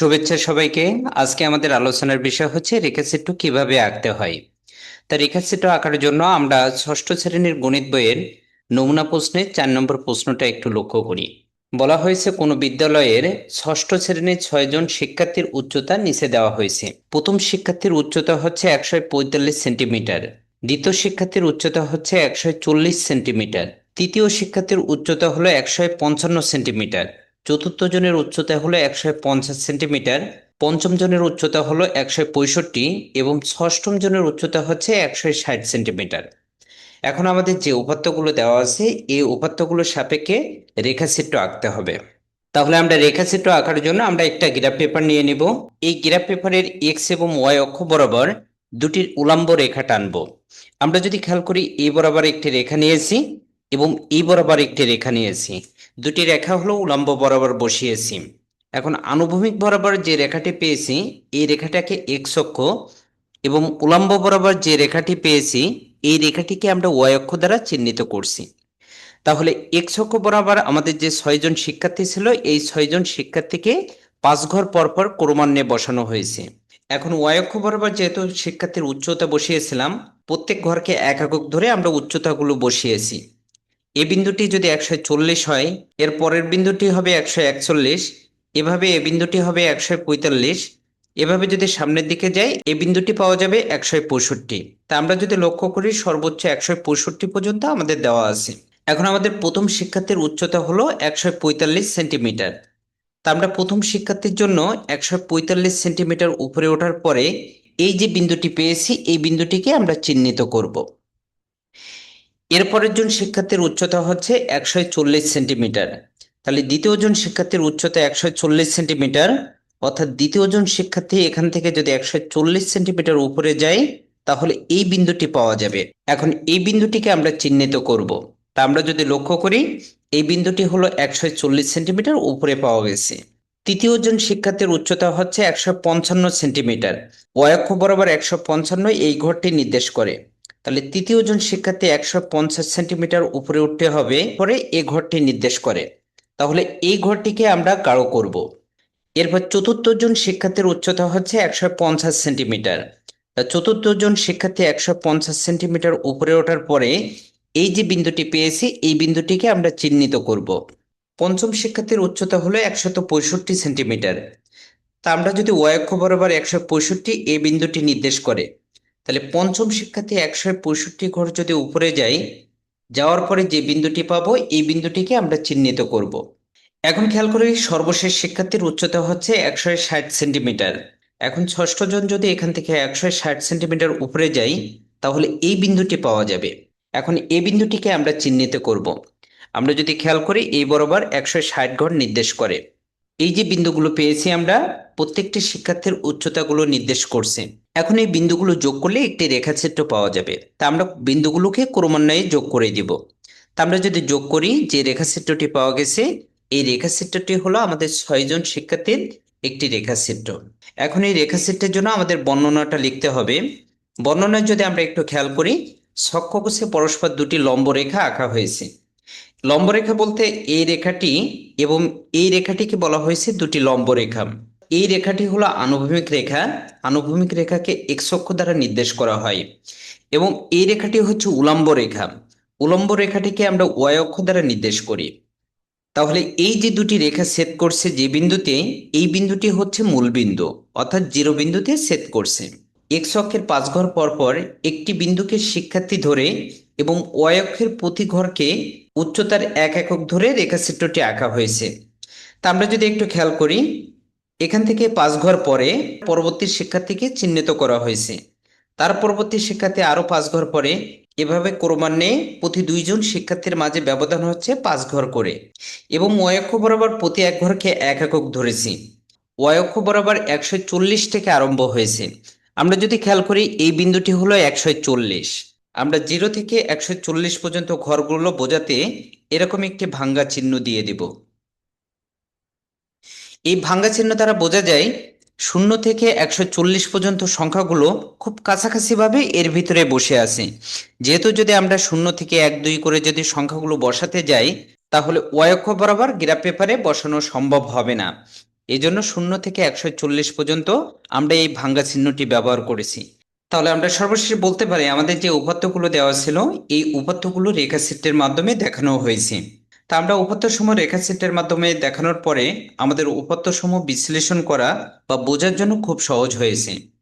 শুভেচ্ছা সবাইকে। আজকে আমাদের আলোচনার বিষয় হচ্ছে রেখাচিত্র কিভাবে আঁকতে হয়। তা রেখাচিত্র আঁকার জন্য আমরা ষষ্ঠ শ্রেণীর গণিত বইয়ের নমুনা প্রশ্নের 4 নম্বর প্রশ্নটা একটু লক্ষ্য করি। বলা হয়েছে কোনো বিদ্যালয়ের ষষ্ঠ শ্রেণীর 6 জন শিক্ষার্থীর উচ্চতা নিচে দেওয়া হয়েছে। প্রথম শিক্ষার্থীর উচ্চতা হচ্ছে 145 সেন্টিমিটার, দ্বিতীয় শিক্ষার্থীর উচ্চতা হচ্ছে 140 সেন্টিমিটার, তৃতীয় শিক্ষার্থীর উচ্চতা হলো 155 সেন্টিমিটার, চতুর্থ জনের উচ্চতা হলো 150 সেন্টিমিটার, পঞ্চম জনের উচ্চতা হলো 165 এবং ষষ্ঠম জনের উচ্চতা হচ্ছে 160 সেন্টিমিটার। এখন আমাদের যে উপাত্তগুলো দেওয়া আছে এই উপাত্তগুলোর সাপেক্ষে রেখাচিত্র আঁকতে হবে। তাহলে আমরা রেখাচিত্র আঁকার জন্য আমরা একটা গ্রাফ পেপার নিয়ে নিব। এই গ্রাফ পেপারের এক্স এবং ওয়াই অক্ষ বরাবর দুটি উল্লম্ব রেখা টানবো। আমরা যদি খেয়াল করি এই বরাবর একটি রেখা নিয়েছি এবং এই বরাবর একটি রেখা নিয়েছি, দুটি রেখা হলো উল্লম্ব বরাবর বসিয়েছি। এখন আনুভূমিক বরাবর যে রেখাটি পেয়েছি এই রেখাটাকে এক্স অক্ষ এবং উল্লম্ব বরাবর যে রেখাটি পেয়েছি এই রেখাটিকে আমরা ওয়াই অক্ষ দ্বারা চিহ্নিত করছি। তাহলে এক্স অক্ষ বরাবর আমাদের যে 6 জন শিক্ষার্থী ছিল এই 6 জন শিক্ষার্থীকে 5 ঘর পরপর ক্রমান্বয়ে বসানো হয়েছে। এখন ওয়াই অক্ষ বরাবর যেহেতু শিক্ষার্থীর উচ্চতা বসিয়েছিলাম, প্রত্যেক ঘরকে এক একক ধরে আমরা উচ্চতাগুলো বসিয়েছি। এ বিন্দুটি যদি 140 হয়, এর পরের বিন্দুটি হবে 141, এভাবে এ বিন্দুটি হবে 145, এভাবে যদি সামনের দিকে যাই এই বিন্দুটি পাওয়া যাবে 165। তা আমরা যদি লক্ষ্য করি সর্বোচ্চ 165 পর্যন্ত আমাদের দেওয়া আছে। এখন আমাদের প্রথম শিক্ষার্থীর উচ্চতা হলো 145 সেন্টিমিটার। তা আমরা প্রথম শিক্ষার্থীর জন্য 145 সেন্টিমিটার উপরে ওঠার পরে এই যে বিন্দুটি পেয়েছি এই বিন্দুটিকে আমরা চিহ্নিত করব। এরপরের জন শিক্ষার্থীর উচ্চতা হচ্ছে 140 সেন্টিমিটার। তাহলে দ্বিতীয় জন শিক্ষার্থীর উচ্চতা 140 সেন্টিমিটার, অর্থাৎ দ্বিতীয় জন শিক্ষার্থী এখান থেকে যদি 140 সেন্টিমিটার উপরে যায় তাহলে এই বিন্দুটি পাওয়া যাবে। এখন এই বিন্দুটিকে আমরা চিহ্নিত করব। তা আমরা যদি লক্ষ্য করি এই বিন্দুটি হলো 140 সেন্টিমিটার উপরে পাওয়া গেছে। তৃতীয় জন শিক্ষার্থীর উচ্চতা হচ্ছে 155 সেন্টিমিটার, ওয়াই অক্ষ বরাবর 155 এই ঘরটি নির্দেশ করে। তাহলে তৃতীয় জন শিক্ষার্থী 150 সেন্টিমিটার উপরে উঠতে হবে, পরে এই ঘরটি নির্দেশ করে। তাহলে এই ঘরটিকে আমরা গাঢ় করব। এরপর চতুর্থ জন শিক্ষার্থীর উচ্চতা হচ্ছে 150 সেন্টিমিটার। চতুর্থ জন শিক্ষার্থী 150 সেন্টিমিটার উপরে ওঠার পরে এই যে বিন্দুটি পেয়েছি এই বিন্দুটিকে আমরা চিহ্নিত করব। পঞ্চম শিক্ষার্থীর উচ্চতা হলো 165 সেন্টিমিটার। তা আমরা যদি ওয়াই অক্ষ বরাবর 165 এই বিন্দুটি নির্দেশ করে, তাহলে পঞ্চম শিক্ষার্থী 165 ঘর যদি উপরে যাই, যাওয়ার পরে যে বিন্দুটি পাবো এই বিন্দুটিকে আমরা চিহ্নিত করব। এখন খেয়াল করি সর্বশেষ শিক্ষার্থীর উচ্চতা হচ্ছে 160 সেন্টিমিটার। এখন ষষ্ঠ জন যদি এখান থেকে 160 সেন্টিমিটার উপরে যাই তাহলে এই বিন্দুটি পাওয়া যাবে। এখন এই বিন্দুটিকে আমরা চিহ্নিত করব। আমরা যদি খেয়াল করি এই বরাবর 160 ঘর নির্দেশ করে। এই যে বিন্দুগুলো পেয়েছি আমরা প্রত্যেকটি শিক্ষার্থীর উচ্চতাগুলো নির্দেশ করছে। এখন এই বিন্দুগুলো যোগ করলে একটি রেখাচিত্র পাওয়া যাবে। তা আমরা বিন্দুগুলোকে ক্রমান্বয়ে যোগ করে দিব। তা আমরা যদি যোগ করি যে রেখাচিত্রটি পাওয়া গেছে এই রেখাচিত্রটি হলো আমাদের 6 জন শিক্ষার্থীর একটি রেখাচিত্র। এখন এই রেখাচিত্রের জন্য আমাদের বর্ণনাটা লিখতে হবে। বর্ণনায় যদি আমরা একটু খেয়াল করি, সক্ষকোষে পরস্পর দুটি লম্ব রেখা আঁকা হয়েছে। লম্ব রেখা বলতে এই রেখাটি এবং এই রেখাটিকে বলা হয়েছে দুটি লম্ব রেখা। এই রেখাটি হলো আনুভূমিক রেখা। আনুভূমিক রেখাকে এক্স অক্ষ দ্বারা নির্দেশ করা হয় এবং এই রেখাটি হচ্ছে উল্লম্ব রেখা। উল্লম্ব রেখাটিকে আমরা ওয়াই অক্ষ দ্বারা নির্দেশ করি। তাহলে এই যে দুটি রেখা ছেদ করছে যে বিন্দুতে, এই বিন্দুটি হচ্ছে মূল বিন্দু, অর্থাৎ জিরো বিন্দুতে ছেদ করছে। এক্স অক্ষের 5 ঘর পর পর একটি বিন্দুকে শিক্ষার্থী ধরে এবং ওয়াই অক্ষের প্রতি ঘরকে উচ্চতার এক একক ধরে রেখাচিত্রটি আঁকা হয়েছে। তা আমরা যদি একটু খেয়াল করি এখান থেকে 5 ঘর পরে পরবর্তী শিক্ষার্থীকে চিহ্নিত করা হয়েছে। তার পরবর্তী শিক্ষার্থী আরো 5 ঘর পরে, এভাবে ক্রমান্বয়ে প্রতি 2 জন শিক্ষার্থীর মাঝে ব্যবধান হচ্ছে 5 ঘর করে এবং ওয়াই অক্ষ বরাবর প্রতি এক ঘরকে এক একক ধরেছি। ওয়াই অক্ষ বরাবর 140 থেকে আরম্ভ হয়েছে। আমরা যদি খেয়াল করি এই বিন্দুটি হলো 140। আমরা 0 থেকে 140 পর্যন্ত ঘরগুলো বোঝাতে এরকম একটি ভাঙ্গা চিহ্ন দিয়ে দিব। এই ভাঙ্গা চিহ্ন দ্বারা বোঝা যায় 0 থেকে 140 পর্যন্ত সংখ্যাগুলো খুব কাছাকাছি ভাবে এর ভিতরে বসে আছে। যেহেতু যদি আমরা 0 থেকে 1 2 করে যদি সংখ্যাগুলো বসাতে যাই তাহলে ওয়াই অক্ষ বরাবর গ্রাফ পেপারে বসানো সম্ভব হবে না। এই জন্য 0 থেকে 140 পর্যন্ত আমরা এই ভাঙ্গা চিহ্নটি ব্যবহার করেছি। তাহলে আমরা সর্বশেষে বলতে পারি আমাদের যে উপাত্তগুলো দেওয়া ছিল এই উপাত্তগুলো রেখাচিত্রের মাধ্যমে দেখানো হয়েছে। তা আমরা উপাত্তসমূহ রেখাচিত্রের মাধ্যমে দেখানোর পরে আমাদের উপাত্তসমূহ বিশ্লেষণ করা বা বোঝার জন্য খুব সহজ হয়েছে।